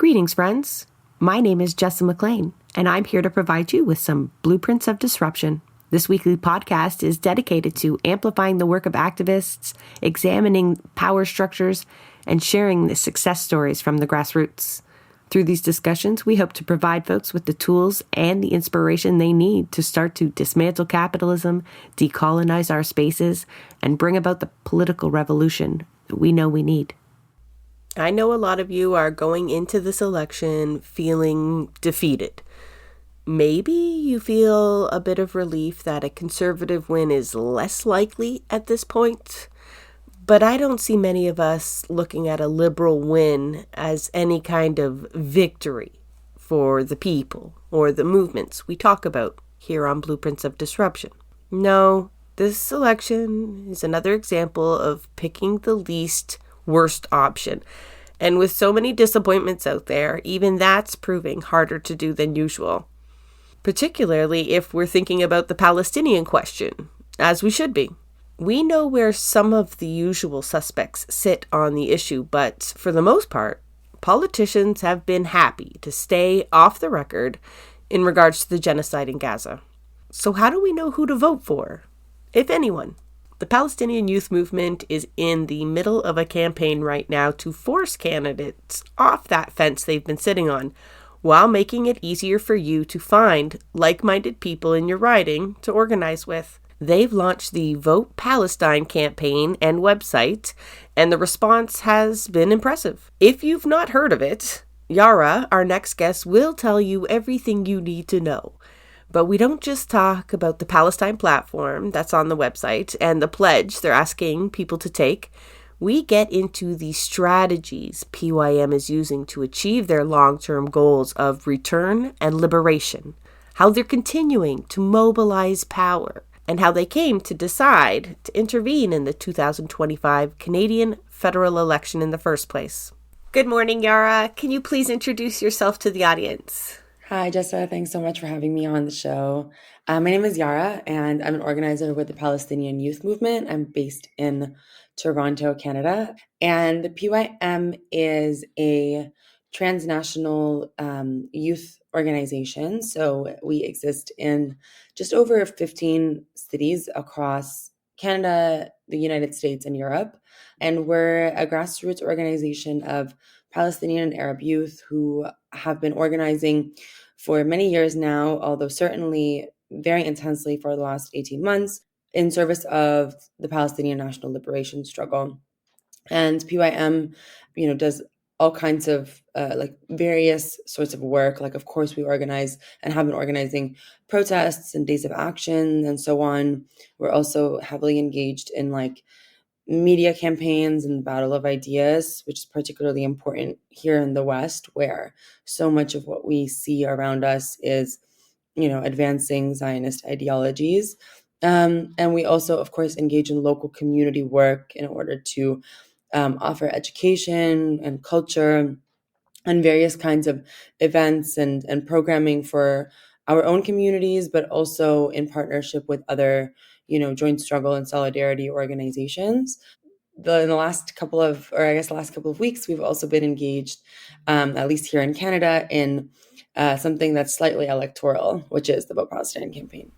Greetings, friends. My name is Jessa McLean, and I'm here to provide you with some blueprints of disruption. This weekly podcast is dedicated to amplifying the work of activists, examining power structures, and sharing the success stories from the grassroots. Through these discussions, we hope to provide folks with the tools and the inspiration they need to start to dismantle capitalism, decolonize our spaces, and bring about the political revolution that we know we need. I know a lot of you are going into this election feeling defeated. Maybe you feel a bit of relief that a conservative win is less likely at this point, but I don't see many of us looking at a liberal win as any kind of victory for the people or the movements we talk about here on Blueprints of Disruption. No, this election is another example of picking the least worst option. And with so many disappointments out there, even that's proving harder to do than usual. Particularly if we're thinking about the Palestinian question, as we should be. We know where some of the usual suspects sit on the issue, but for the most part, politicians have been happy to stay off the record in regards to the genocide in Gaza. So how do we know who to vote for, if anyone? The Palestinian youth movement is in the middle of a campaign right now to force candidates off that fence they've been sitting on, while making it easier for you to find like-minded people in your riding to organize with. They've launched the Vote Palestine campaign and website, and the response has been impressive. If you've not heard of it, Yara, our next guest, will tell you everything you need to know. But we don't just talk about the Palestine platform that's on the website and the pledge they're asking people to take. We get into the strategies PYM is using to achieve their long-term goals of return and liberation, how they're continuing to mobilize power, and how they came to decide to intervene in the 2025 Canadian federal election in the first place. Good morning, Yara. Can you please introduce yourself to the audience? Hi, Jessa. Thanks so much for having me on the show. My name is Yara, and I'm an organizer with the Palestinian Youth Movement. I'm based in Toronto, Canada. And the PYM is a transnational youth organization. So we exist in just over 15 cities across Canada, the United States, and Europe. And we're a grassroots organization of Palestinian and Arab youth who have been organizing for many years now, although certainly very intensely for the last 18 months, in service of the Palestinian national liberation struggle. And PYM, does all kinds of various sorts of work. Like, of course, we organize and have been organizing protests and days of action and so on. We're also heavily engaged in media campaigns and the battle of ideas, which is particularly important here in the West, where so much of what we see around us is, advancing Zionist ideologies. And we also, of course, engage in local community work in order to offer education and culture and various kinds of events and programming for our own communities, but also in partnership with other joint struggle and solidarity organizations. In the last couple of weeks, we've also been engaged, at least here in Canada, in something that's slightly electoral, which is the Vote Palestine campaign.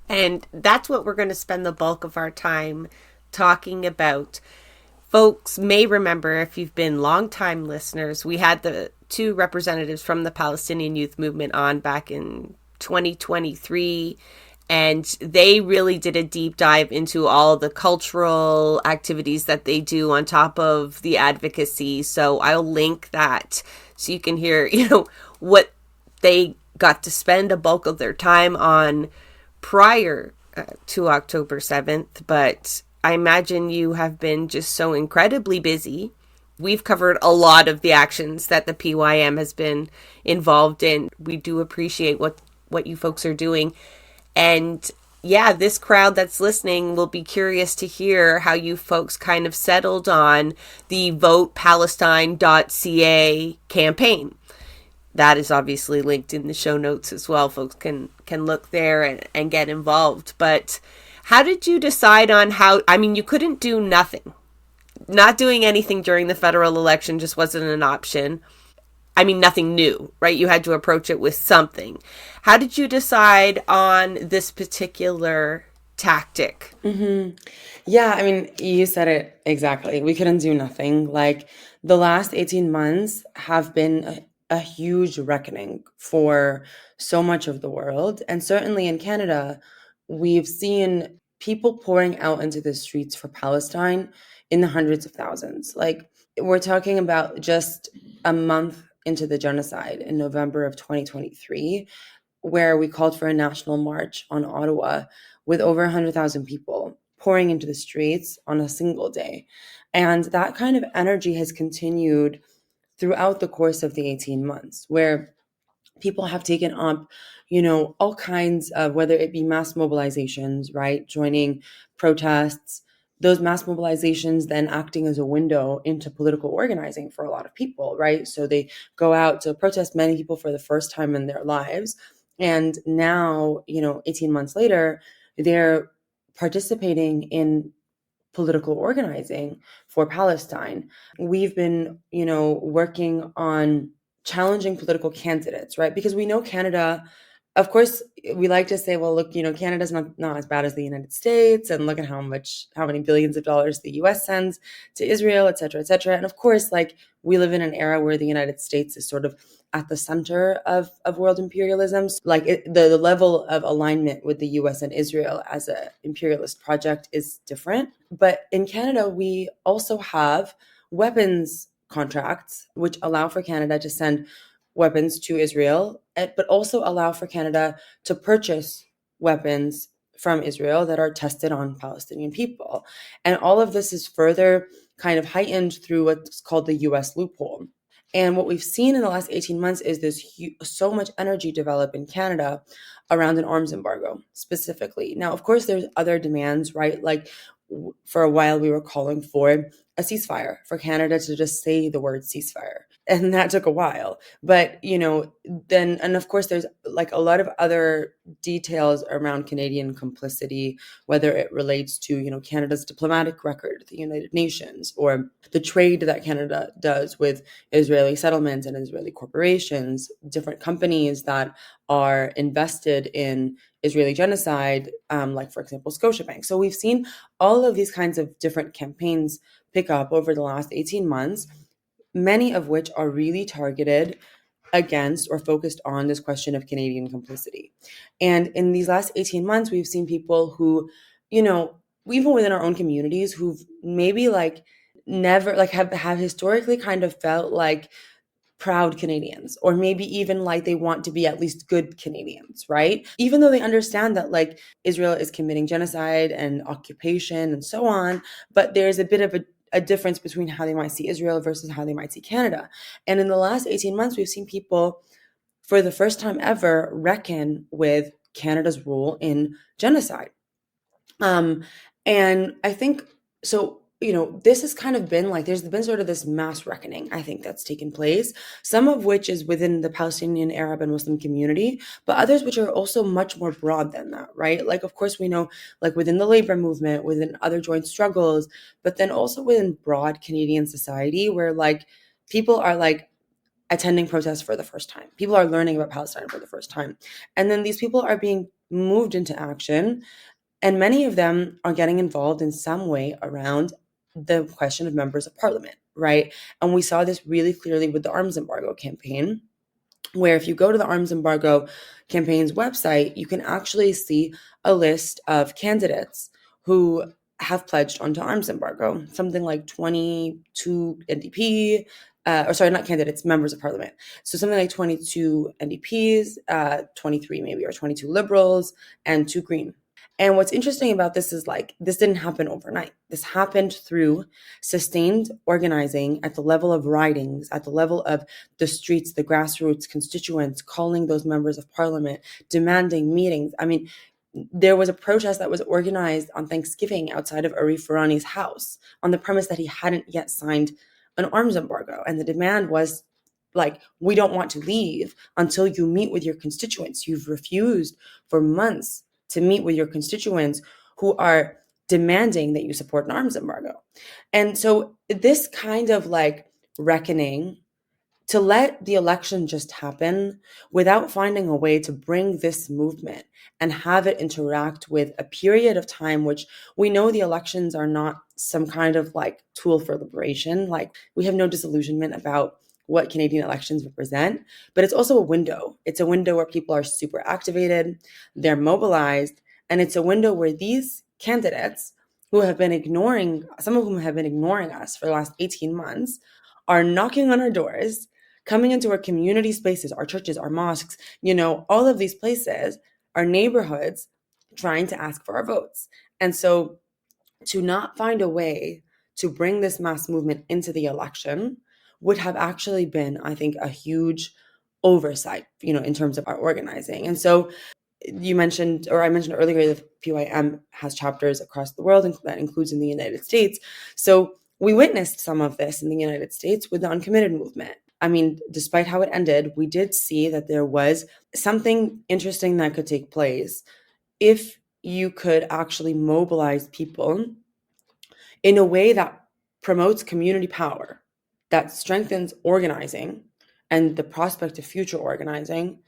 And that's what we're going to spend the bulk of our time talking about. Folks may remember, if you've been longtime listeners, we had the two representatives from the Palestinian Youth Movement on back in 2023. And they really did a deep dive into all the cultural activities that they do on top of the advocacy. So I'll link that so you can hear, what they got to spend a bulk of their time on prior to October 7th. But I imagine you have been just so incredibly busy. We've covered a lot of the actions that the PYM has been involved in. We do appreciate what you folks are doing. And yeah, this crowd that's listening will be curious to hear how you folks kind of settled on the votepalestine.ca campaign. That is obviously linked in the show notes as well. Folks can look there and get involved. But how did you decide on you couldn't do nothing. Not doing anything during the federal election just wasn't an option. I mean, nothing new, right? You had to approach it with something. How did you decide on this particular tactic? Yeah, I mean, you said it exactly. We couldn't do nothing. Like the last 18 months have been a huge reckoning for so much of the world. And certainly in Canada, we've seen people pouring out into the streets for Palestine in the hundreds of thousands. Like we're talking about just a month into the genocide in November of 2023 where we called for a national march on Ottawa with over 100,000 people pouring into the streets on a single day. And that kind of energy has continued throughout the course of the 18 months, where people have taken up, all kinds of, whether it be mass mobilizations, right, joining protests, those mass mobilizations then acting as a window into political organizing for a lot of people, right? So they go out to protest, many people for the first time in their lives. And now, 18 months later, they're participating in political organizing for Palestine. We've been, working on challenging political candidates, right? Because we know Canada, of course, we like to say, well, look, Canada's not as bad as the United States, and look at how many billions of dollars the US sends to Israel, et cetera, et cetera. And of course, like we live in an era where the United States is sort of at the center of world imperialism. Like the level of alignment with the US and Israel as an imperialist project is different. But in Canada, we also have weapons contracts, which allow for Canada to send weapons to Israel, but also allow for Canada to purchase weapons from Israel that are tested on Palestinian people. And all of this is further kind of heightened through what's called the US loophole. And what we've seen in the last 18 months is so much energy develop in Canada around an arms embargo specifically. Now, of course, there's other demands, right? Like for a while, we were calling for a ceasefire, for Canada to just say the word ceasefire. And that took a while. But, then, and of course, there's like a lot of other details around Canadian complicity, whether it relates to, Canada's diplomatic record at the United Nations, or the trade that Canada does with Israeli settlements and Israeli corporations, different companies that are invested in Israeli genocide, like, for example, Scotiabank. So we've seen all of these kinds of different campaigns pick up over the last 18 months, many of which are really targeted against or focused on this question of Canadian complicity. And in these last 18 months, we've seen people who, even within our own communities, who've maybe like never like have historically kind of felt like proud Canadians, or maybe even like they want to be at least good Canadians, right? Even though they understand that like Israel is committing genocide and occupation and so on, but there's a bit of a difference between how they might see Israel versus how they might see Canada. And in the last 18 months, we've seen people for the first time ever reckon with Canada's role in genocide. And I think so. This has kind of been like there's been sort of this mass reckoning, I think, that's taken place, some of which is within the Palestinian Arab and Muslim community, but others which are also much more broad than that, right? Like, of course, we know, like within the labor movement, within other joint struggles, but then also within broad Canadian society, where like people are like attending protests for the first time. People are learning about Palestine for the first time. And then these people are being moved into action, and many of them are getting involved in some way around the question of members of parliament, right? And we saw this really clearly with the arms embargo campaign, where if you go to the arms embargo campaign's website, you can actually see a list of candidates who have pledged onto arms embargo, something like 22 NDP, or sorry, not candidates, members of parliament. So something like 22 NDPs, 23 maybe, or 22 liberals, and 2 Green. And what's interesting about this is like, this didn't happen overnight. This happened through sustained organizing at the level of ridings, at the level of the streets, the grassroots constituents, calling those members of parliament, demanding meetings. I mean, there was a protest that was organized on Thanksgiving outside of Arif Farani's house on the premise that he hadn't yet signed an arms embargo. And the demand was like, we don't want to leave until you meet with your constituents. You've refused for months to meet with your constituents who are demanding that you support an arms embargo. And so this kind of like reckoning to let the election just happen without finding a way to bring this movement and have it interact with a period of time, which we know the elections are not some kind of like tool for liberation. Like, we have no disillusionment about what Canadian elections represent, but it's also a window. It's a window where people are super activated, they're mobilized, and it's a window where these candidates who have been ignoring, some of whom have been ignoring us for the last 18 months, are knocking on our doors, coming into our community spaces, our churches, our mosques, all of these places, our neighborhoods, trying to ask for our votes. And so to not find a way to bring this mass movement into the election would have actually been, I think, a huge oversight, in terms of our organizing. And so I mentioned earlier that PYM has chapters across the world, and that includes in the United States. So we witnessed some of this in the United States with the uncommitted movement. I mean, despite how it ended, we did see that there was something interesting that could take place if you could actually mobilize people in a way that promotes community power, that strengthens organizing and the prospect of future organizing,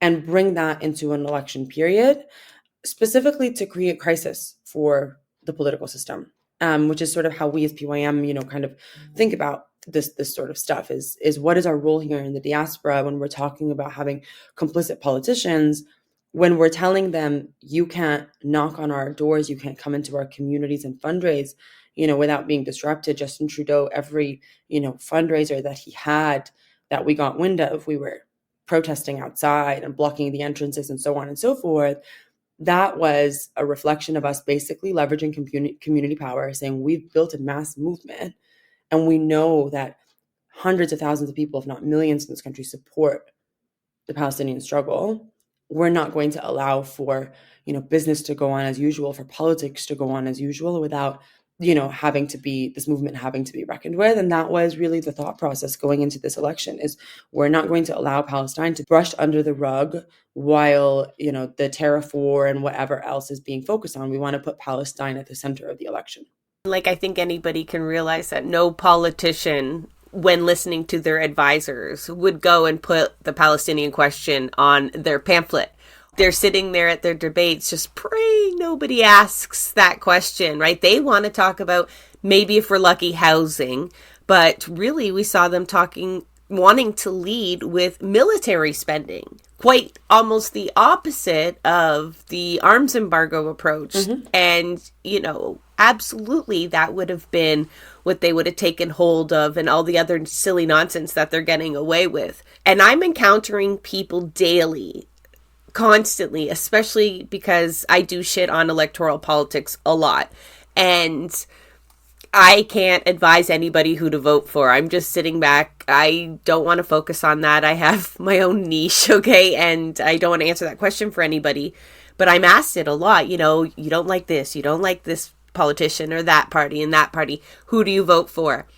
and bring that into an election period, specifically to create crisis for the political system, which is sort of how we as PYM, kind of think about this sort of stuff is what is our role here in the diaspora when we're talking about having complicit politicians, when we're telling them, you can't knock on our doors, you can't come into our communities and fundraise, without being disrupted. Justin Trudeau, every, fundraiser that he had that we got wind of, we were protesting outside and blocking the entrances and so on and so forth. That was a reflection of us basically leveraging community power, saying we've built a mass movement and we know that hundreds of thousands of people, if not millions in this country, support the Palestinian struggle. We're not going to allow for, business to go on as usual, for politics to go on as usual without, this movement having to be reckoned with. And that was really the thought process going into this election, is we're not going to allow Palestine to brush under the rug while, the tariff war and whatever else is being focused on. We want to put Palestine at the center of the election. Like, I think anybody can realize that no politician, when listening to their advisors, would go and put the Palestinian question on their pamphlet. They're sitting there at their debates just praying nobody asks that question, right? They want to talk about, maybe if we're lucky, housing, but really we saw them wanting to lead with military spending, quite almost the opposite of the arms embargo approach. Mm-hmm. And, absolutely that would have been what they would have taken hold of, and all the other silly nonsense that they're getting away with. And I'm encountering people daily, constantly, especially because I do shit on electoral politics a lot. And I can't advise anybody who to vote for. I'm just sitting back. I don't want to focus on that. I have my own niche, okay? And I don't want to answer that question for anybody. But I'm asked it a lot. You don't like this. You don't like this politician or that party and that party. Who do you vote for?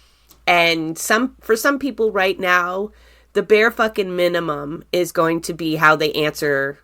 And for some people right now, the bare fucking minimum is going to be how they answer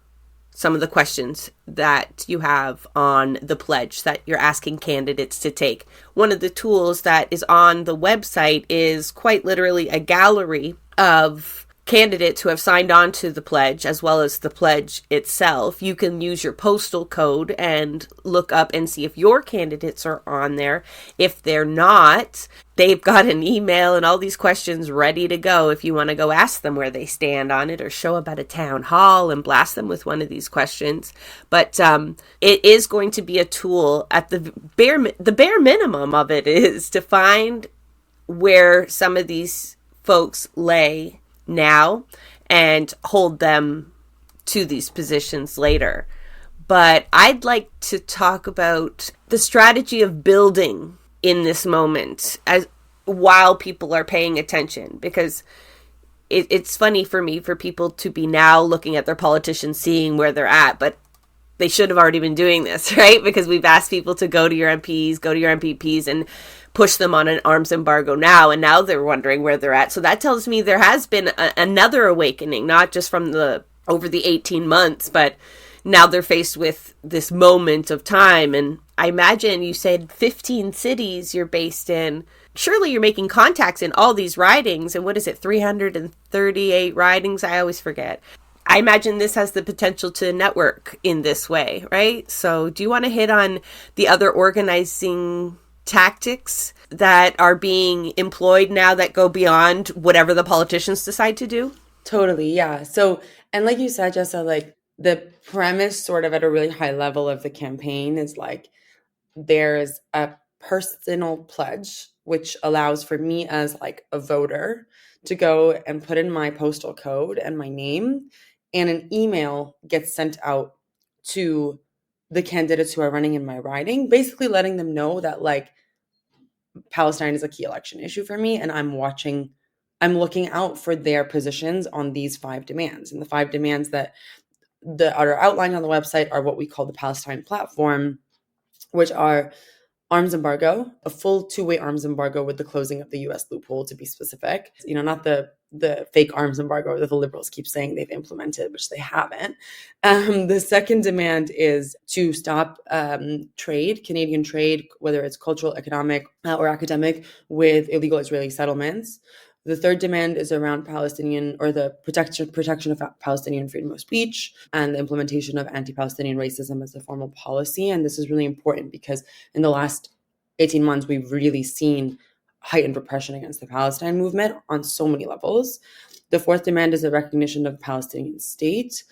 some of the questions that you have on the pledge that you're asking candidates to take. One of the tools that is on the website is quite literally a gallery of candidates who have signed on to the pledge, as well as the pledge itself. You can use your postal code and look up and see if your candidates are on there. If they're not, they've got an email and all these questions ready to go if you want to go ask them where they stand on it, or show up at a town hall and blast them with one of these questions. But it is going to be a tool. At the bare minimum of it is to find where some of these folks lay now and hold them to these positions later. But I'd like to talk about the strategy of building in this moment as while people are paying attention, because it's funny for me for people to be now looking at their politicians, seeing where they're at, but they should have already been doing this, right? Because we've asked people to go to your MPs, go to your MPPs, and push them on an arms embargo now, and now they're wondering where they're at. So that tells me there has been another awakening, not just from over the 18 months, but now they're faced with this moment of time. And I imagine you said 15 cities you're based in. surely you're making contacts in all these ridings. And what is it, 338 ridings? I always forget. I imagine this has the potential to network in this way, right? So do you want to hit on the other organizing tactics that are being employed now that go beyond whatever the politicians decide to do? Totally, yeah. So, and like you said, Jessa, like the premise sort of at a really high level of the campaign is like there's a personal pledge which allows for me as like a voter to go and put in my postal code and my name, and an email gets sent out to the candidates who are running in my riding, basically letting them know that like Palestine is a key election issue for me, and I'm looking out for their positions on these 5 demands. And the 5 demands that are outlined on the website are what we call the Palestine platform, which are arms embargo, a full two-way arms embargo with the closing of the U.S. loophole, to be specific. Not the fake arms embargo that the liberals keep saying they've implemented, which they haven't. The second demand is to stop trade, Canadian trade, whether it's cultural, economic, or academic, with illegal Israeli settlements. The third demand is around Palestinian, or the protection of Palestinian freedom of speech and the implementation of anti-Palestinian racism as a formal policy. And this is really important because in the last 18 months, we've really seen heightened repression against the Palestine movement on so many levels. The fourth demand is a recognition of the Palestinian state.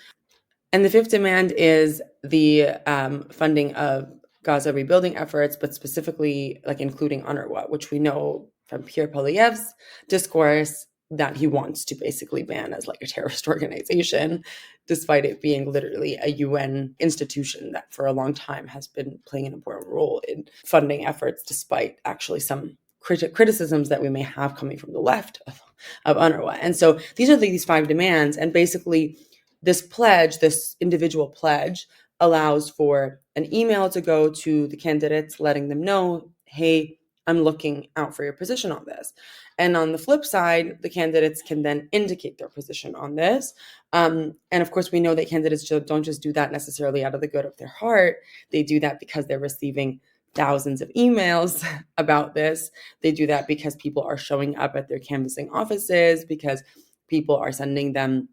And the fifth demand is the funding of Gaza rebuilding efforts, but specifically like including UNRWA, which we know from Pierre Poilievre's discourse that he wants to basically ban as like a terrorist organization, despite it being literally a UN institution that for a long time has been playing an important role in funding efforts, despite actually some criticisms that we may have coming from the left of UNRWA. And so these are these 5 demands, and basically this individual pledge allows for an email to go to the candidates letting them know, hey, I'm looking out for your position on this. And on the flip side, the candidates can then indicate their position on this. And of course, we know that candidates don't just do that necessarily out of the good of their heart. They do that because they're receiving thousands of emails about this. They do that because people are showing up at their canvassing offices, because people are sending them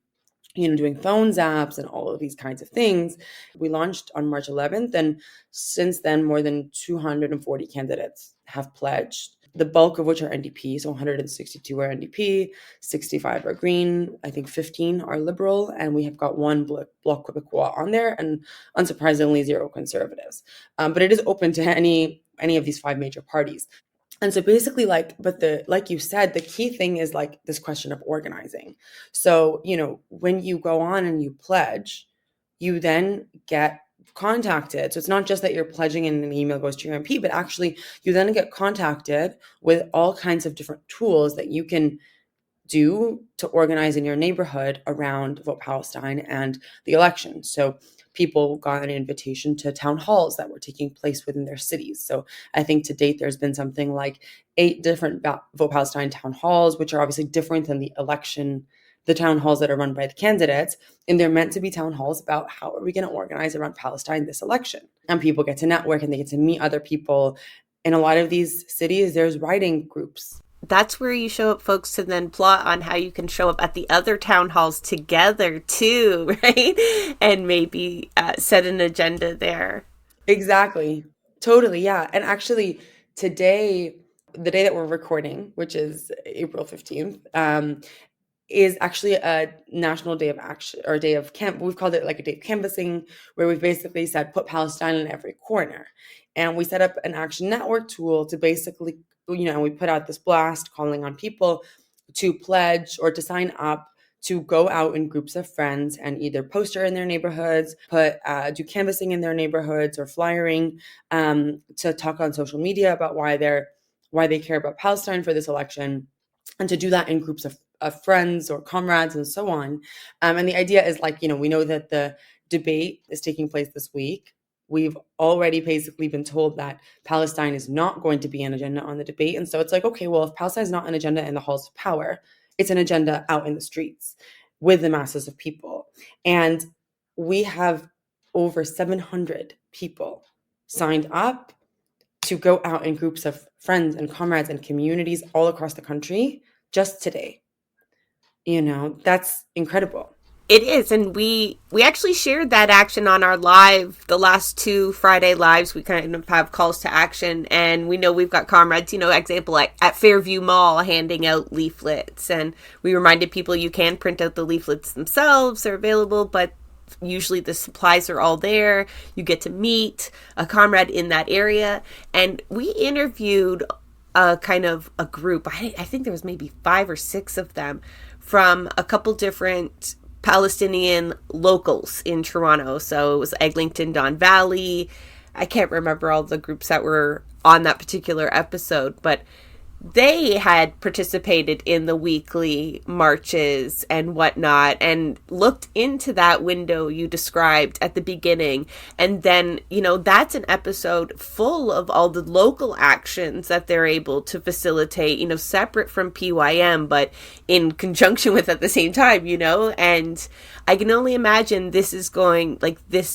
doing phone zaps and all of these kinds of things. We launched on March 11th, and since then, more than 240 candidates have pledged, the bulk of which are NDP. So 162 are NDP, 65 are Green, I think 15 are Liberal, and we have got one Bloc Québécois on there, and unsurprisingly, 0 Conservatives. But it is open to any of these 5 major parties. And so basically, like you said, the key thing is like this question of organizing. So, when you go on and you pledge, you then get contacted. So it's not just that you're pledging and an email goes to your MP, but actually you then get contacted with all kinds of different tools that you can do to organize in your neighborhood around Vote Palestine and the election. So people got an invitation to town halls that were taking place within their cities. So I think to date, there's been something like 8 different Vote Palestine town halls, which are obviously different than the town halls that are run by the candidates. And they're meant to be town halls about how are we going to organize around Palestine this election. And people get to network and they get to meet other people. In a lot of these cities, there's writing groups. That's where you show up, folks, to then plot on how you can show up at the other town halls together too, right? And maybe set an agenda there. Exactly. Totally. Yeah. And actually today, the day that we're recording, which is April 15th, is actually a national day of action, or a day of camp. We've called it like a day of canvassing, where we've basically said, put Palestine in every corner. And we set up an action network tool to basically, we put out this blast calling on people to pledge or to sign up to go out in groups of friends and either poster in their neighborhoods, do canvassing in their neighborhoods or flyering, to talk on social media about why they care about Palestine for this election, and to do that in groups of friends or comrades and so on. And the idea is like, we know that the debate is taking place this week. We've already basically been told that Palestine is not going to be an agenda on the debate. And so it's like, okay, well, if Palestine is not an agenda in the halls of power, it's an agenda out in the streets with the masses of people. And we have over 700 people signed up to go out in groups of friends and comrades and communities all across the country just today. That's incredible. It is, and we actually shared that action on our live, the last two Friday lives. We kind of have calls to action, and we know we've got comrades, example, like at Fairview Mall handing out leaflets, and we reminded people you can print out the leaflets themselves. They're available, but usually the supplies are all there. You get to meet a comrade in that area, and we interviewed a kind of a group. I think there was maybe 5 or 6 of them from a couple different Palestinian locals in Toronto. So it was Eglinton, Don Valley. I can't remember all the groups that were on that particular episode, but they had participated in the weekly marches and whatnot and looked into that window you described at the beginning. And then, that's an episode full of all the local actions that they're able to facilitate, separate from PYM, but in conjunction with at the same time, and I can only imagine this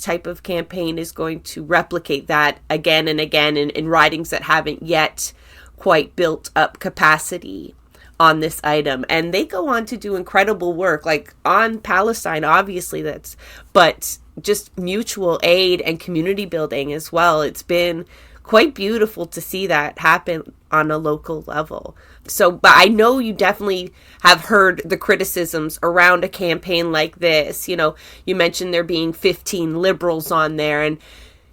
type of campaign is going to replicate that again and again in ridings that haven't yet quite built up capacity on this item. And they go on to do incredible work, like on Palestine, obviously, but just mutual aid and community building as well. It's been quite beautiful to see that happen on a local level. So, but I know you definitely have heard the criticisms around a campaign like this. You mentioned there being 15 liberals on there, and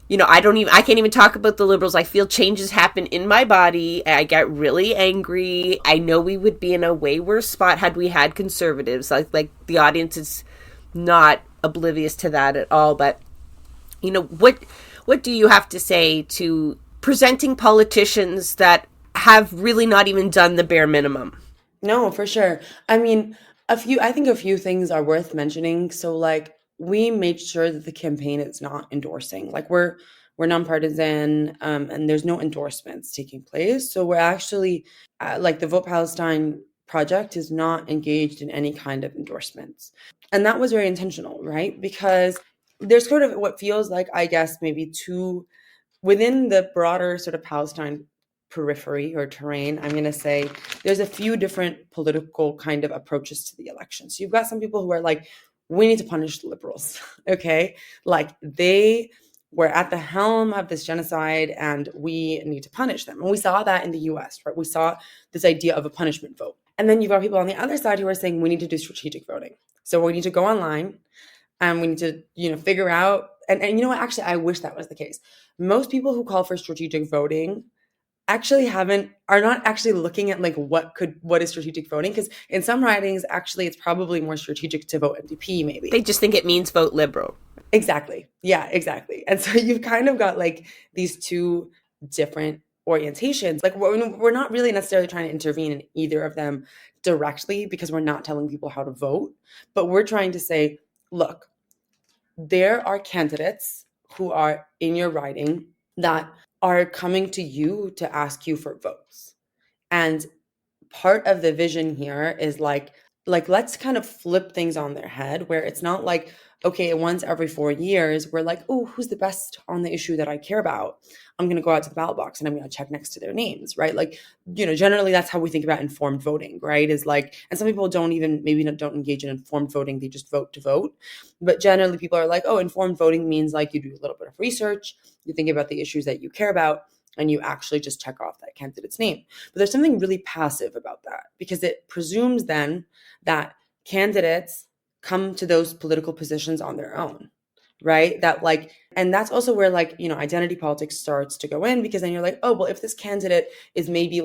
I can't even talk about the liberals. I feel changes happen in my body. I get really angry. I know we would be in a way worse spot had we had conservatives. Like the audience is not oblivious to that at all. But, what do you have to say to presenting politicians that have really not even done the bare minimum? No, for sure. I mean, I think a few things are worth mentioning. So we made sure that the campaign is not endorsing. We're nonpartisan, and there's no endorsements taking place. So we're actually the Vote Palestine project is not engaged in any kind of endorsements, and that was very intentional, right? Because there's sort of what feels like, I guess, maybe two within the broader sort of Palestine periphery or terrain. I'm going to say there's a few different political kind of approaches to the election. So you've got some people who are like, we need to punish the liberals. Okay. They were at the helm of this genocide and we need to punish them. And we saw that in the US, right? We saw this idea of a punishment vote. And then you've got people on the other side who are saying we need to do strategic voting. So we need to go online and we need to, figure out, and you know what, actually, I wish that was the case. Most people who call for strategic voting actually are not actually looking at what is strategic voting, because in some ridings actually it's probably more strategic to vote NDP. Maybe they just think it means vote liberal. Exactly. Yeah, exactly. And so you've kind of got these two different orientations. We're not really necessarily trying to intervene in either of them directly, because we're not telling people how to vote, but we're trying to say, look, there are candidates who are in your riding that are coming to you to ask you for votes. And part of the vision here is let's kind of flip things on their head, where it's not like, okay, once every 4 years, we're like, oh, who's the best on the issue that I care about? I'm going to go out to the ballot box and I'm going to check next to their names, right? Generally that's how we think about informed voting, right? And some people don't engage in informed voting. They just vote to vote. But generally people are like, oh, informed voting means you do a little bit of research, you think about the issues that you care about, and you actually just check off that candidate's name. But there's something really passive about that, because it presumes then that candidates come to those political positions on their own, right? And that's also where identity politics starts to go in, because then you're like, oh, well, if this candidate is maybe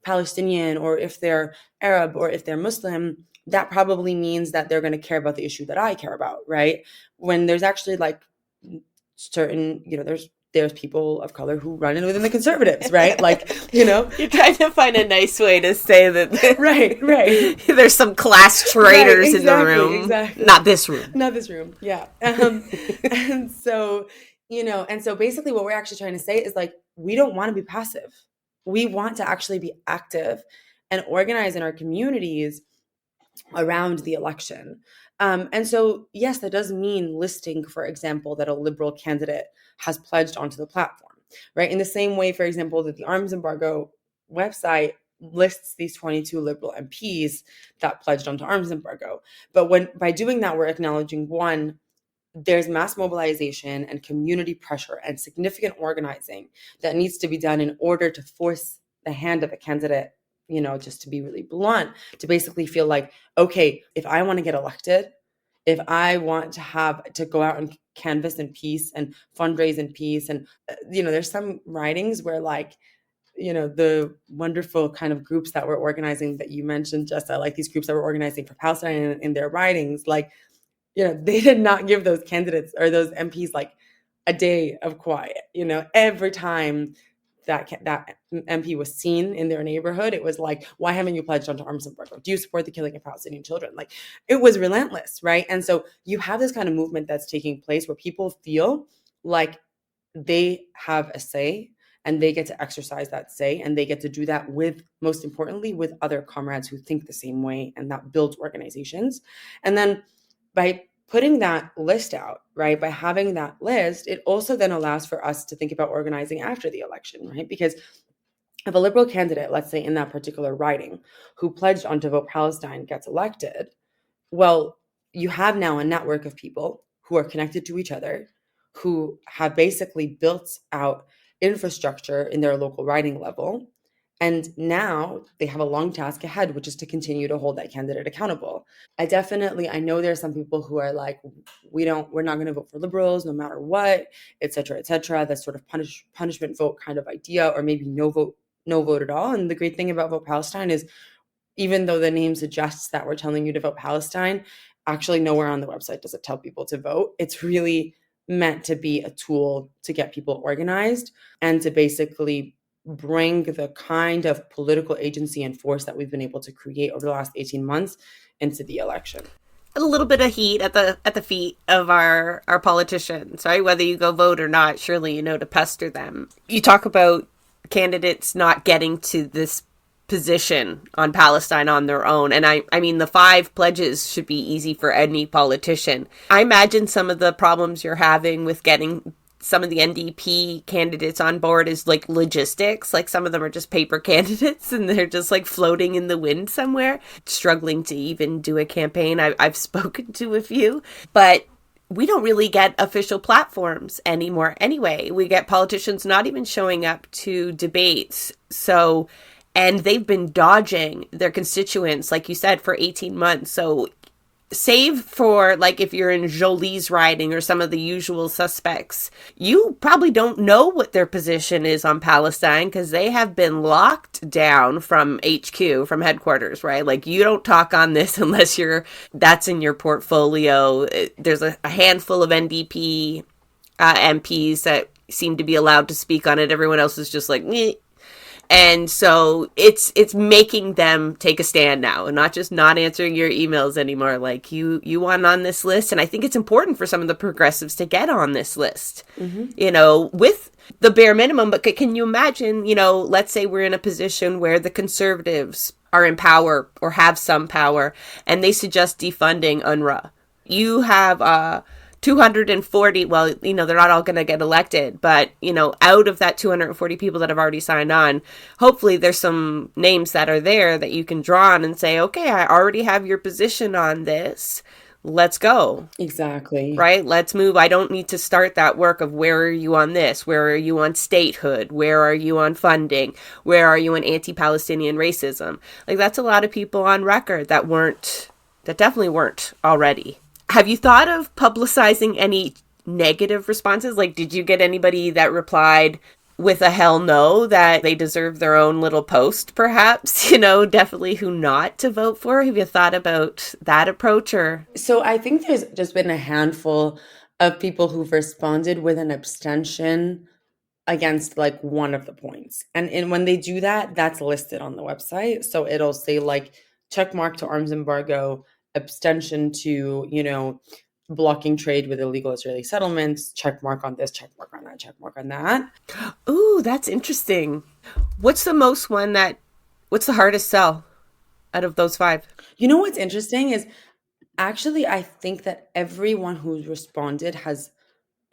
Palestinian, or if they're Arab, or if they're Muslim, that probably means that they're going to care about the issue that I care about, right? When there's actually certain, there's people of color who run in within the conservatives, right? You're trying to find a nice way to say that. right. There's some class traitors in the room. Exactly. Not this room. Yeah. And so basically what we're actually trying to say is we don't want to be passive. We want to actually be active and organize in our communities around the election. And so, yes, that does mean listing, for example, that a liberal candidate has pledged onto the platform. right? In the same way, for example, that the arms embargo website lists these 22 liberal MPs that pledged onto arms embargo. But by doing that, we're acknowledging, one, there's mass mobilization and community pressure and significant organizing that needs to be done in order to force the hand of a candidate, just to be really blunt, to basically feel like, okay, if I want to get elected, if I want to have to go out and canvass in peace and fundraise in peace, and there's some writings where, like, the wonderful kind of groups that were organizing that you mentioned, Jessa, like these groups that were organizing for Palestine in their writings, like, they did not give those candidates or those MPs like a day of quiet. Every time that MP was seen in their neighborhood, it was like, why haven't you pledged onto arms embargo? Do you support the killing of Palestinian children? Like, it was relentless, right? And so you have this kind of movement that's taking place where people feel like they have a say and they get to exercise that say, and they get to do that with, most importantly, with other comrades who think the same way, and that builds organizations. And then by putting that list out, right, by having that list, it also then allows for us to think about organizing after the election, right? Because if a liberal candidate, let's say in that particular riding, who pledged on to vote Palestine gets elected, well, you have now a network of people who are connected to each other, who have basically built out infrastructure in their local riding level. And now they have a long task ahead, which is to continue to hold that candidate accountable. I know there are some people who are like, we're not going to vote for liberals no matter what, et cetera, that sort of punishment vote kind of idea, or maybe no vote at all. And the great thing about Vote Palestine is, even though the name suggests that we're telling you to vote Palestine, actually nowhere on the website does it tell people to vote. It's really meant to be a tool to get people organized and to basically bring the kind of political agency and force that we've been able to create over the last 18 months into the election. A little bit of heat at the feet of our politicians, right? Whether you go vote or not, surely to pester them. You talk about candidates not getting to this position on Palestine on their own. And I mean, the 5 pledges should be easy for any politician. I imagine some of the problems you're having with getting some of the NDP candidates on board is like logistics. Like, some of them are just paper candidates and they're just like floating in the wind somewhere, struggling to even do a campaign. I've spoken to a few, but we don't really get official platforms anymore anyway. We get politicians not even showing up to debates. And they've been dodging their constituents, like you said, for 18 months. So save for, like, if you're in Jolie's riding or some of the usual suspects, you probably don't know what their position is on Palestine because they have been locked down from HQ, from headquarters, right? Like, you don't talk on this unless that's in your portfolio. There's a handful of NDP MPs that seem to be allowed to speak on it. Everyone else is just like, meh. And so it's making them take a stand now and not just not answering your emails anymore. Like, you want on this list. And I think it's important for some of the progressives to get on this list, with the bare minimum. But can you imagine, let's say we're in a position where the conservatives are in power or have some power and they suggest defunding UNRWA. You have 240, well, they're not all going to get elected, but, out of that 240 people that have already signed on, hopefully there's some names that are there that you can draw on and say, okay, I already have your position on this. Let's go. Exactly. Right? Let's move. I don't need to start that work of where are you on this? Where are you on statehood? Where are you on funding? Where are you on anti-Palestinian racism? Like, that's a lot of people on record that definitely weren't already. Have you thought of publicizing any negative responses? Like, did you get anybody that replied with a hell no, that they deserve their own little post, perhaps, definitely who not to vote for? Have you thought about that approach? Or So I think there's just been a handful of people who've responded with an abstention against like one of the points. And when they do that, that's listed on the website. So it'll say like check mark to arms embargo, abstention to, blocking trade with illegal Israeli settlements, check mark on this, check mark on that, check mark on that. Ooh, that's interesting. What's the hardest sell out of those 5? What's interesting is actually I think that everyone who's responded has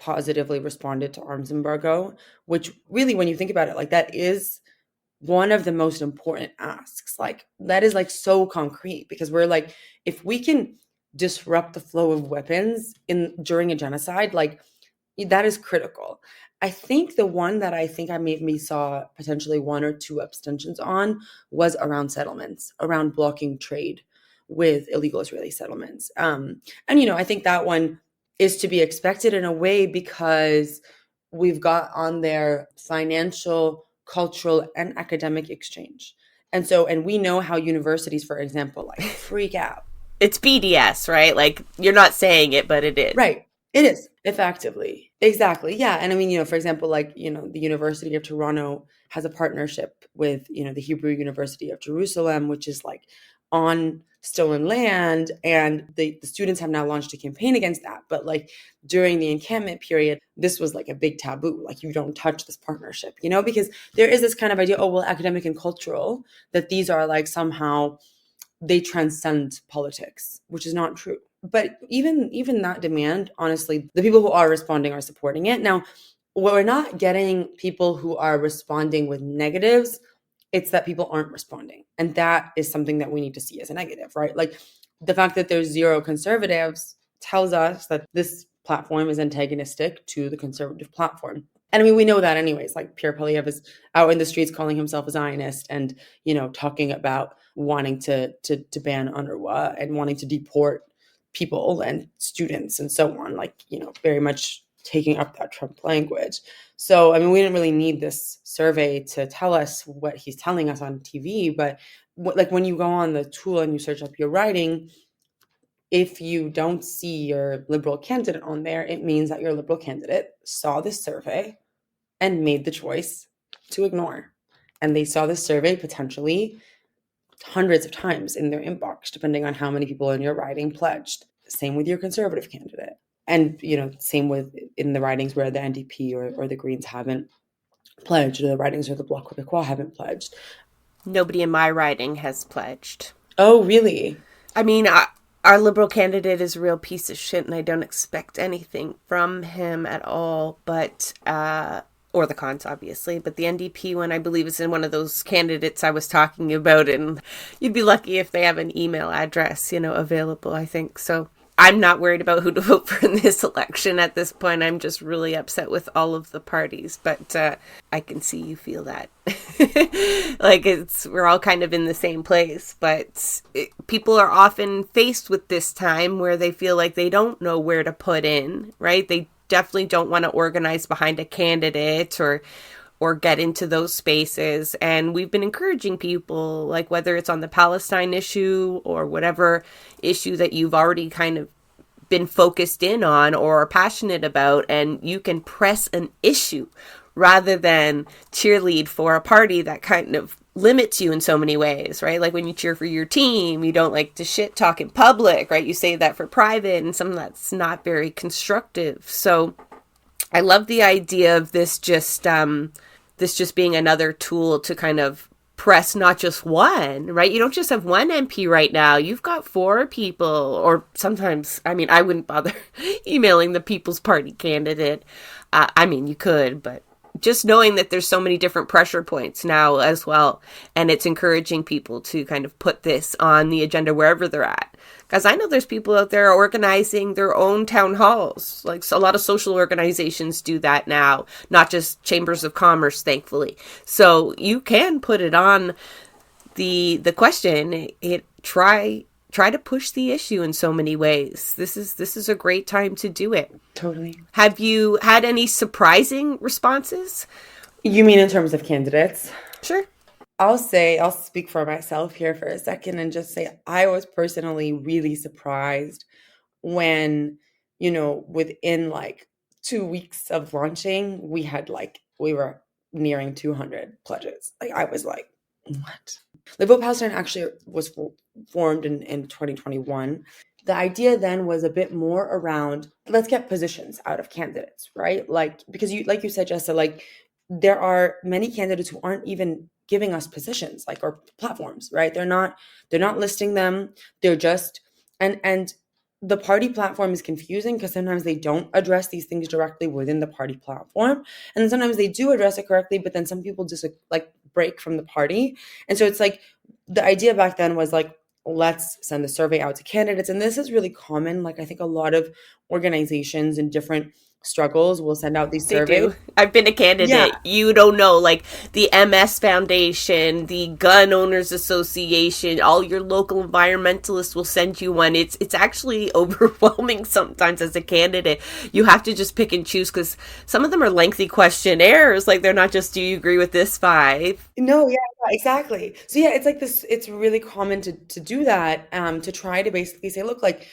positively responded to arms embargo, which really, when you think about it, like that is one of the most important asks. Like that is like so concrete, because we're like, if we can disrupt the flow of weapons in during a genocide, like that is critical. I think the one that I think I maybe saw potentially one or two abstentions on was around settlements, around blocking trade with illegal Israeli settlements. And, I think that one is to be expected in a way, because we've got on there financial, cultural, and academic exchange. And we know how universities, for example, like freak out. It's BDS, right? Like, you're not saying it, but it is. Right. It is, effectively. Exactly. Yeah. And I mean, for example, like, the University of Toronto has a partnership with, the Hebrew University of Jerusalem, which is like on stolen land. And the students have now launched a campaign against that. But like during the encampment period, this was like a big taboo. Like, you don't touch this partnership, because there is this kind of idea, oh, well, academic and cultural, that these are like somehow they transcend politics, which is not true. But even that demand, honestly, the people who are responding are supporting it. Now, we're not getting people who are responding with negatives. It's that people aren't responding. And that is something that we need to see as a negative, right? Like the fact that there's zero conservatives tells us that this platform is antagonistic to the conservative platform. And I mean, we know that anyways. Like Pierre Poilievre is out in the streets calling himself a Zionist and, talking about wanting to ban UNRWA and wanting to deport people and students and so on, like, very much taking up that Trump language. So, I mean, we didn't really need this survey to tell us what he's telling us on TV, but like when you go on the tool and you search up your writing, if you don't see your liberal candidate on there, it means that your liberal candidate saw this survey and made the choice to ignore. And they saw this survey potentially hundreds of times in their inbox, depending on how many people in your riding pledged. Same with your conservative candidate. And, same with in the ridings where the NDP or the Greens haven't pledged, or the ridings where the Bloc Québécois haven't pledged. Nobody in my riding has pledged. Oh, really? I mean, our Liberal candidate is a real piece of shit, and I don't expect anything from him at all, but, or the cons, obviously, but the NDP one, I believe, is in one of those candidates I was talking about, and you'd be lucky if they have an email address, available, I think. So I'm not worried about who to vote for in this election at this point. I'm just really upset with all of the parties, but I can see you feel that. Like, we're all kind of in the same place, but people are often faced with this time where they feel like they don't know where to put in, right? They definitely don't want to organize behind a candidate or get into those spaces. And we've been encouraging people, like whether it's on the Palestine issue or whatever issue that you've already kind of been focused in on or are passionate about, and you can press an issue rather than cheerlead for a party that kind of limits you in so many ways, right? Like when you cheer for your team, you don't like to shit talk in public, right? You say that for private, and something that's not very constructive. So I love the idea of this just being another tool to kind of press not just one, right? You don't just have one MP right now. You've got 4 people, or sometimes, I mean, I wouldn't bother emailing the People's Party candidate. I mean, you could, but just knowing that there's so many different pressure points now as well. And it's encouraging people to kind of put this on the agenda wherever they're at. Because I know there's people out there organizing their own town halls. Like, so a lot of social organizations do that now, not just chambers of commerce, thankfully. So you can put it on the question. Try to push the issue in so many ways. This is a great time to do it. Totally. Have you had any surprising responses? You mean in terms of candidates? Sure. I'll speak for myself here for a second and just say I was personally really surprised when, within like 2 weeks of launching, we were nearing 200 pledges. Like, I was like, what? Liberal Palestine actually was formed in 2021. The idea then was a bit more around, let's get positions out of candidates, right? Like, because like you said, Jessa, like there are many candidates who aren't even giving us positions, or platforms, right? They're not listing them. They're just, and the party platform is confusing because sometimes they don't address these things directly within the party platform. And then sometimes they do address it correctly, but then some people just like break from the party. And so it's like the idea back then was like, let's send the survey out to candidates. And this is really common. Like I think a lot of organizations and different struggles will send out these They surveys. do. I've been a candidate. Yeah. You don't know, like the MS Foundation, the Gun Owners Association, all your local environmentalists will send you one. It's actually overwhelming sometimes as a candidate. You have to just pick and choose because some of them are lengthy questionnaires. Like they're not just, do you agree with this five? No, yeah, exactly. So yeah, it's like this, it's really common to do that, to try to basically say, look, like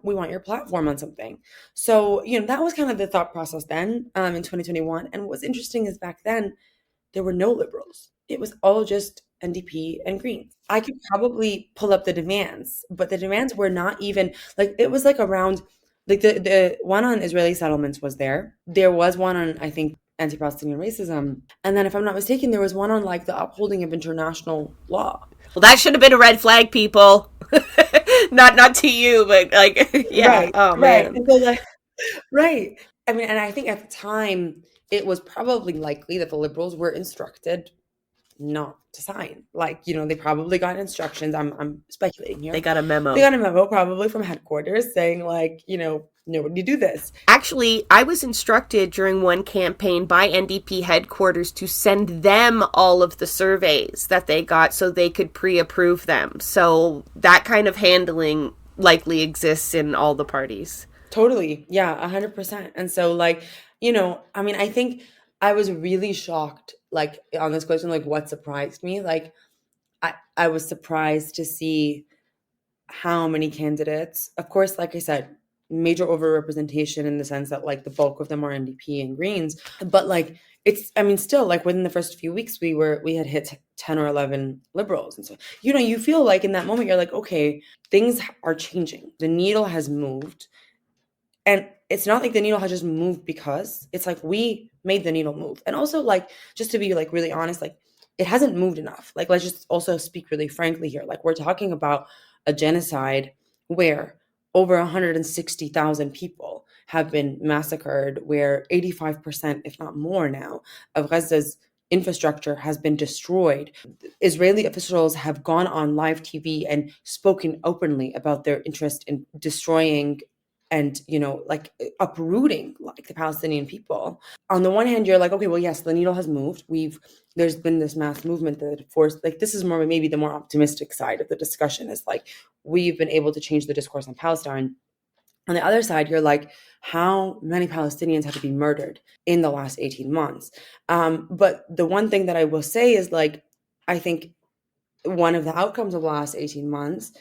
we want your platform on something. So, that was kind of the thought process then, in 2021. And what's interesting is back then there were no liberals. It was all just NDP and Greens. I could probably pull up the demands, but the demands were not even like it was like around like the one on Israeli settlements was there. There was one on, I think, anti-Palestinian racism. And then if I'm not mistaken, there was one on like the upholding of international law. Well, that should have been a red flag, people. not to you, but like, yeah. Right. Oh Right. man. And so like, right. I mean, and I think at the time it was probably likely that the liberals were instructed not to sign. Like, they probably got instructions. I'm speculating here. They got a memo. They got a memo probably from headquarters saying like, nobody do this. Actually, I was instructed during one campaign by NDP headquarters to send them all of the surveys that they got so they could pre-approve them. So that kind of handling likely exists in all the parties. Totally. Yeah, 100%. And so like, I mean, I think I was really shocked, like on this question, like what surprised me? Like I was surprised to see how many candidates, of course, like I said, major overrepresentation in the sense that like the bulk of them are NDP and Greens, but like still like within the first few weeks we had hit 10 or 11 liberals. And so, you feel like in that moment, you're like, okay, things are changing. The needle has moved. And it's not like the needle has just moved because it's like we made the needle move. And also like, just to be like really honest, like it hasn't moved enough. Like, let's just also speak really frankly here. Like we're talking about a genocide where over 160,000 people have been massacred, where 85%, if not more now, of Gaza's infrastructure has been destroyed. Israeli officials have gone on live TV and spoken openly about their interest in destroying and, like uprooting like the Palestinian people. On the one hand, you're like, okay, well, yes, the needle has moved. There's been this mass movement that forced, like, this is more maybe the more optimistic side of the discussion is like, we've been able to change the discourse on Palestine. On the other side, you're like, how many Palestinians have to be murdered in the last 18 months? But the one thing that I will say is like, I think one of the outcomes of the last 18 months,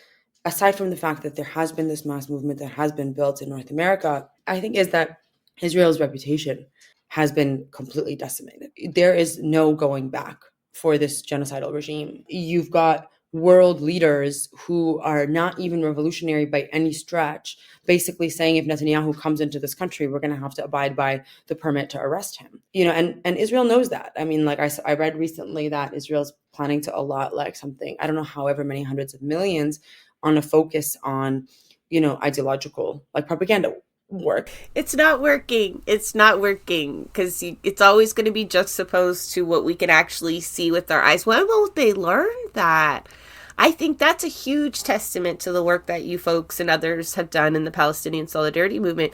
aside from the fact that there has been this mass movement that has been built in North America, I think is that Israel's reputation has been completely decimated. There is no going back for this genocidal regime. You've got world leaders who are not even revolutionary by any stretch, basically saying if Netanyahu comes into this country, we're going to have to abide by the permit to arrest him. And Israel knows that. I mean, like I read recently that Israel's planning to allot like something, I don't know, however many hundreds of millions on a focus on, ideological like propaganda work. It's not working. It's not working because it's always going to be juxtaposed to what we can actually see with our eyes. When will they learn that? I think that's a huge testament to the work that you folks and others have done in the Palestinian Solidarity Movement,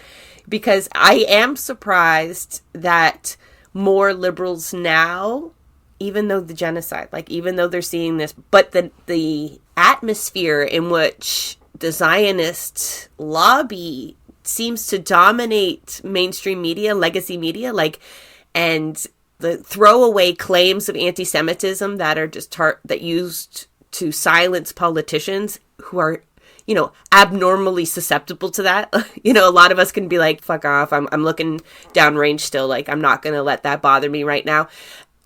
because I am surprised that more liberals now, even though the genocide, like even though they're seeing this, but the atmosphere in which the Zionist lobby seems to dominate mainstream media, legacy media, and the throwaway claims of anti-Semitism that are just that used to silence politicians who are, abnormally susceptible to that. A lot of us can be like, fuck off. I'm looking downrange still. Like, I'm not going to let that bother me right now.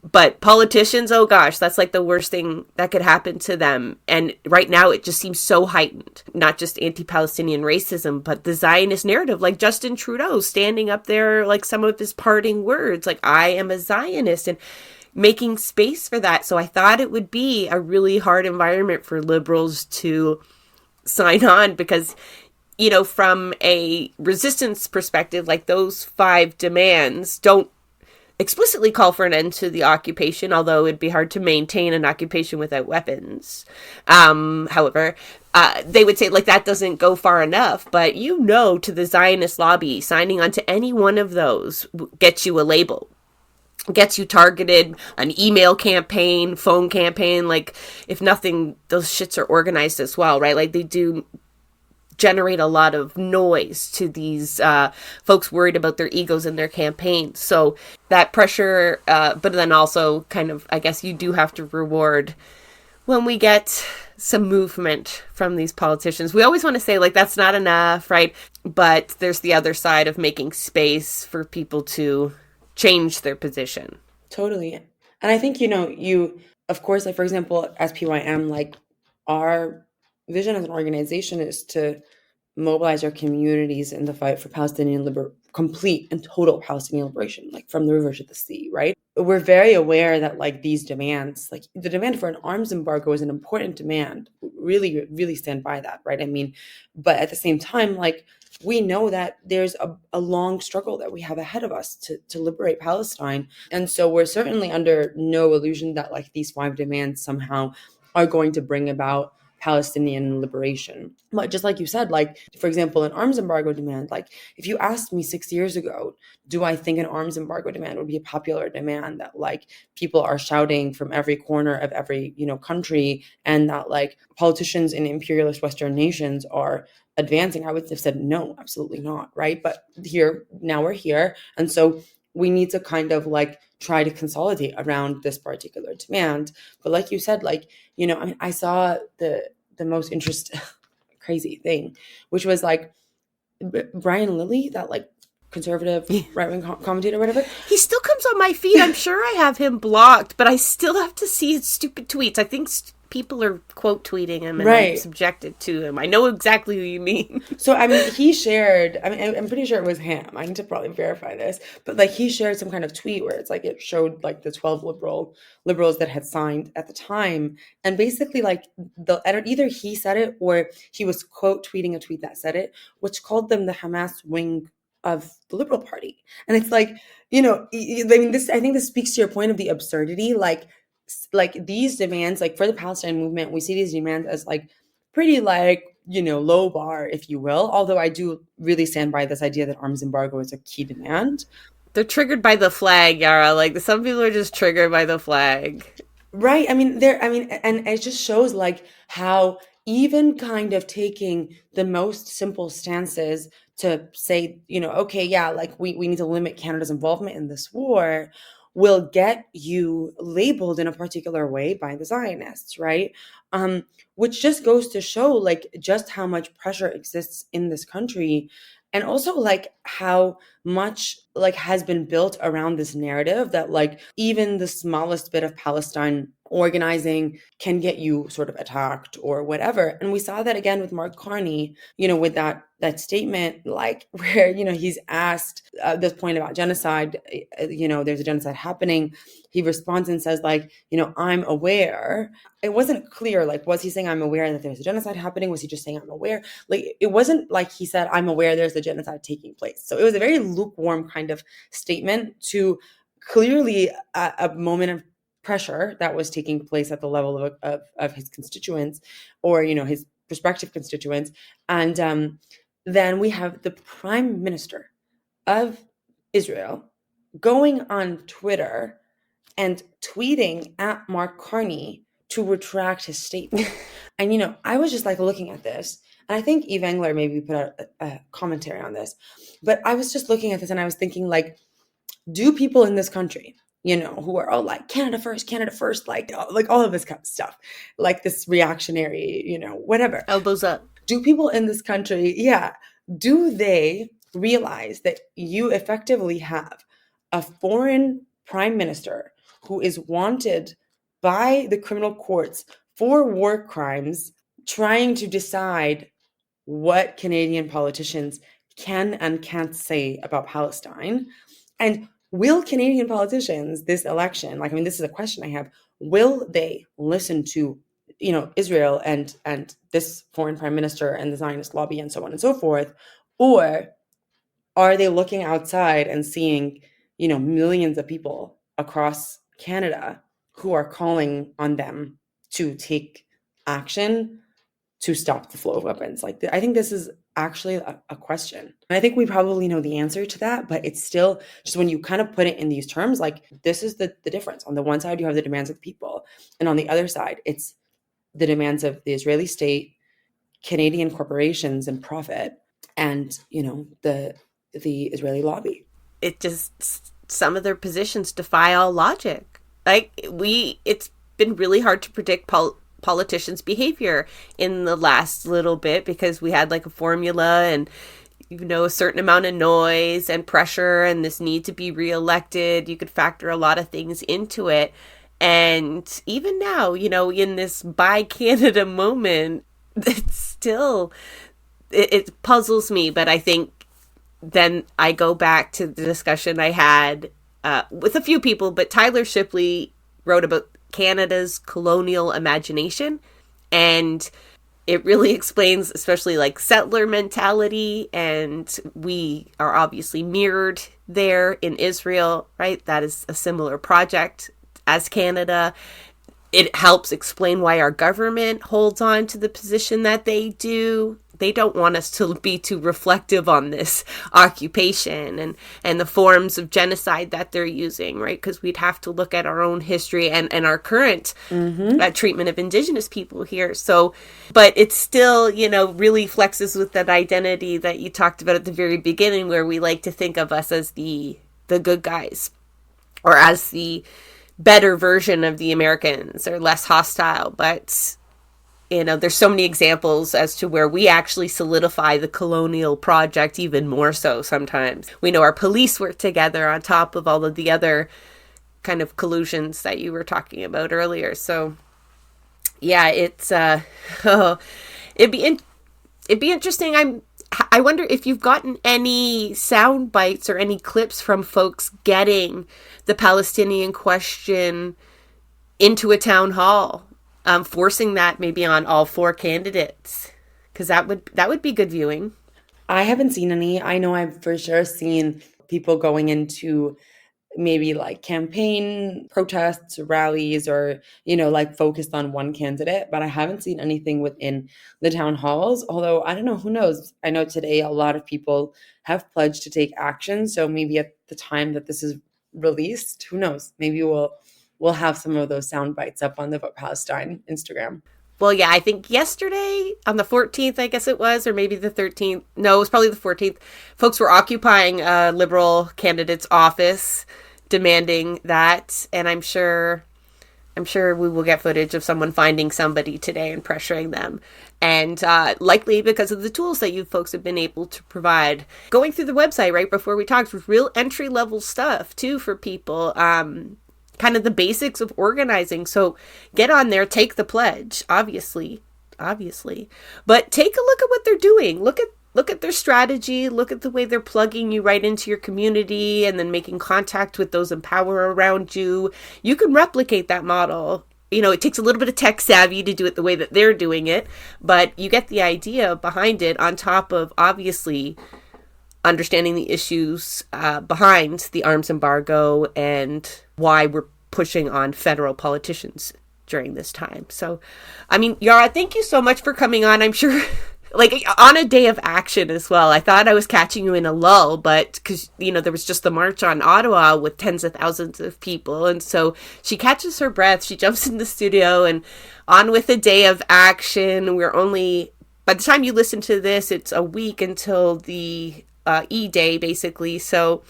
But politicians, oh gosh, that's like the worst thing that could happen to them. And right now it just seems so heightened. Not just anti-Palestinian racism, but the Zionist narrative, like Justin Trudeau standing up there, like some of his parting words, like, I am a Zionist, and making space for that. So I thought it would be a really hard environment for liberals to sign on, because from a resistance perspective, like those 5 demands don't explicitly call for an end to the occupation, although it'd be hard to maintain an occupation without weapons. However, they would say, like, that doesn't go far enough, but to the Zionist lobby, signing onto any one of those gets you a label, gets you targeted, an email campaign, phone campaign. Like, if nothing, those shits are organized as well, right? Like, they do generate a lot of noise to these folks worried about their egos in their campaigns. So that pressure, but then also kind of, I guess you do have to reward when we get some movement from these politicians. We always want to say, like, that's not enough, right? But there's the other side of making space for people to change their position. Totally. And I think, of course, like, for example, as PYM, like, our vision as an organization is to mobilize our communities in the fight for complete and total Palestinian liberation, like from the river to the sea, right? We're very aware that, like, these demands, like the demand for an arms embargo is an important demand. Really, really stand by that, right? I mean, but at the same time, like, we know that there's a long struggle that we have ahead of us to liberate Palestine. And so we're certainly under no illusion that, like, these 5 demands somehow are going to bring about Palestinian liberation. But just like you said, like, for example, an arms embargo demand, like, if you asked me 6 years ago, do I think an arms embargo demand would be a popular demand that, like, people are shouting from every corner of every, country, and that, like, politicians in imperialist Western nations are advancing, I would have said, no, absolutely not, right? But now we're here. And so we need to kind of, like, try to consolidate around this particular demand. But like you said, like, I mean, I saw the most crazy thing, which was, like, Brian Lilly, that, like, conservative right-wing commentator or whatever. He still comes on my feed. I'm sure I have him blocked, but I still have to see his stupid tweets. I think people are quote tweeting him, and right. I'm subjected to him. I know exactly who you mean. So, I mean, he shared, I mean, I'm pretty sure it was him. I need to probably verify this, but, like, he shared some kind of tweet where it's like, it showed, like, the 12 liberals that had signed at the time. And basically, like, either he said it or he was quote tweeting a tweet that said it, which called them the Hamas wing of the Liberal Party. And it's like, I mean, I think this speaks to your point of the absurdity. Like these demands, like, for the Palestine movement, we see these demands as, like, pretty, like, low bar, if you will. Although I do really stand by this idea that arms embargo is a key demand. They're triggered by the flag, Yara. Like, some people are just triggered by the flag. Right. I mean, and it just shows, like, how even kind of taking the most simple stances to say, okay, yeah, like, we need to limit Canada's involvement in this war will get you labeled in a particular way by the Zionists, right? Which just goes to show, like, just how much pressure exists in this country, and also, like, how much, like, has been built around this narrative that, like, even the smallest bit of Palestine organizing can get you sort of attacked or whatever. And we saw that again with Mark Carney, with that statement, like, where, he's asked this point about genocide, there's a genocide happening. He responds and says, like, I'm aware. It wasn't clear, like, was he saying I'm aware that there's a genocide happening? Was he just saying I'm aware? Like, it wasn't like he said, I'm aware there's a genocide taking place. So it was a very lukewarm kind of statement to clearly a moment of pressure that was taking place at the level of his constituents, or, his prospective constituents. And then we have the Prime Minister of Israel going on Twitter and tweeting at Mark Carney to retract his statement. And, I was just, like, looking at this, and I think Eve Engler maybe put out a commentary on this, but I was just looking at this and I was thinking, like, do people in this country, who are all like, Canada first, like all of this kind of stuff, like this reactionary, whatever. Elbows up. Do people in this country, do they realize that you effectively have a foreign prime minister who is wanted by the criminal courts for war crimes, trying to decide what Canadian politicians can and can't say about Palestine? And will Canadian politicians this election, like, I mean, this is a question I have, will they listen to Israel and this foreign prime minister and the Zionist lobby and so on and so forth? Or are they looking outside and seeing, millions of people across Canada who are calling on them to take action to stop the flow of weapons? Like, I think this is actually a question. And I think we probably know the answer to that, but it's still just when you kind of put it in these terms, like, this is the difference. On the one side, you have the demands of the people. And on the other side, it's the demands of the Israeli state, Canadian corporations and profit, and, the Israeli lobby. It just, some of their positions defy all logic. Like, it's been really hard to predict politicians' behavior in the last little bit because we had like a formula and a certain amount of noise and pressure and this need to be reelected. You could factor a lot of things into it. And even now, in this Buy Canada moment, it's still, it puzzles me. But I think then I go back to the discussion I had with a few people, but Tyler Shipley wrote about Canada's colonial imagination, and it really explains especially like settler mentality, and we are obviously mirrored there in Israel, right? That is a similar project as Canada. It helps explain why our government holds on to the position that they do. They don't want us to be too reflective on this occupation and the forms of genocide that they're using, right? Because we'd have to look at our own history and our current treatment of Indigenous people here. So, but it still, really flexes with that identity that you talked about at the very beginning, where we like to think of us as the good guys, or as the better version of the Americans, or less hostile. But there's so many examples as to where we actually solidify the colonial project even more so sometimes. We know our police work together on top of all of the other kind of collusions that you were talking about earlier. So yeah, it's it'd be interesting. I wonder if you've gotten any sound bites or any clips from folks getting the Palestinian question into a town hall. Forcing that maybe on all four candidates, because that would be good viewing. I haven't seen any. I know I've for sure seen people going into maybe like campaign protests, rallies, or, like focused on one candidate, but I haven't seen anything within the town halls. Although, I don't know, who knows? I know today a lot of people have pledged to take action. So maybe at the time that this is released, who knows? Maybe we'll have some of those sound bites up on the Vote Palestine Instagram. Well, yeah, I think yesterday on the 14th, I guess it was, or maybe the 13th. No, it was probably the 14th. Folks were occupying a Liberal candidate's office, demanding that. And I'm sure we will get footage of someone finding somebody today and pressuring them. And likely because of the tools that you folks have been able to provide. Going through the website right before we talked with real entry-level stuff, too, for people. Kind of the basics of organizing. So get on there, take the pledge, obviously, but take a look at what they're doing. Look at their strategy, look at the way they're plugging you right into your community and then making contact with those in power around you. You can replicate that model. It takes a little bit of tech savvy to do it the way that they're doing it, but you get the idea behind it, on top of obviously understanding the issues behind the arms embargo and why we're pushing on federal politicians during this time. So, I mean, Yara, thank you so much for coming on. I'm sure, like, on a day of action as well. I thought I was catching you in a lull, but because, there was just the march on Ottawa with tens of thousands of people. And so she catches her breath, she jumps in the studio and on with a day of action. By the time you listen to this, it's a week until the E-Day, basically. So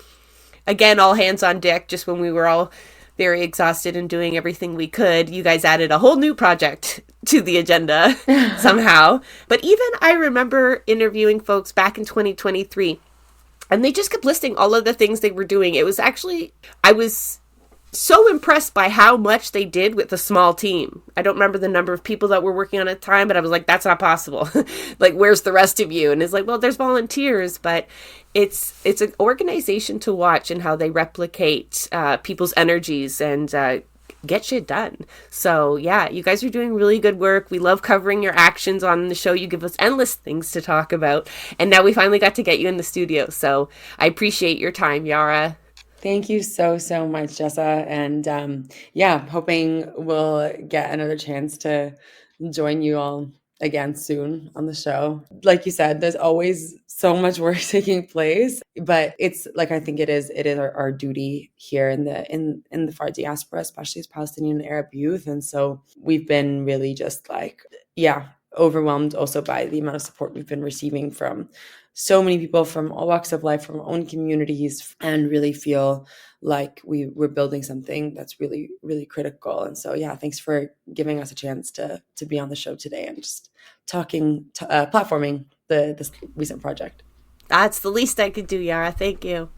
again, all hands on deck. Just when we were all very exhausted and doing everything we could, you guys added a whole new project to the agenda somehow. But even I remember interviewing folks back in 2023, and they just kept listing all of the things they were doing. It was actually, I was so impressed by how much they did with a small team. I don't remember the number of people that were working on it at the time, but I was like, that's not possible. Like, where's the rest of you? And it's like, well, there's volunteers, but it's an organization to watch and how they replicate people's energies and get shit done. So yeah, you guys are doing really good work. We love covering your actions on the show. You give us endless things to talk about. And now we finally got to get you in the studio. So I appreciate your time, Yara. Thank you so, so much, Jessa. And yeah, hoping we'll get another chance to join you all again soon on the show. Like you said, there's always so much work taking place, but it's like I think it is our duty here in the far diaspora, especially as Palestinian Arab youth. And so we've been really just like, yeah, overwhelmed also by the amount of support we've been receiving from so many people from all walks of life, from our own communities, and really feel like we're building something that's really, really critical. And so, yeah, thanks for giving us a chance to be on the show today and just platforming this recent project. That's the least I could do, Yara. Thank you.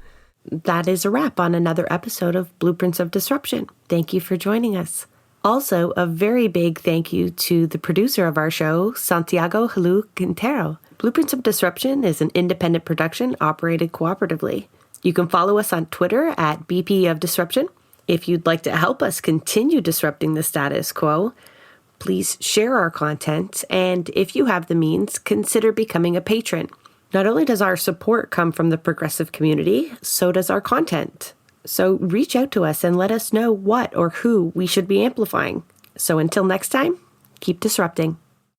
That is a wrap on another episode of Blueprints of Disruption. Thank you for joining us. Also, a very big thank you to the producer of our show, Santiago Halu Quintero. Blueprints of Disruption is an independent production operated cooperatively. You can follow us on Twitter at BP of Disruption. If you'd like to help us continue disrupting the status quo, please share our content, and if you have the means, consider becoming a patron. Not only does our support come from the progressive community, so does our content. So reach out to us and let us know what or who we should be amplifying. So until next time, keep disrupting.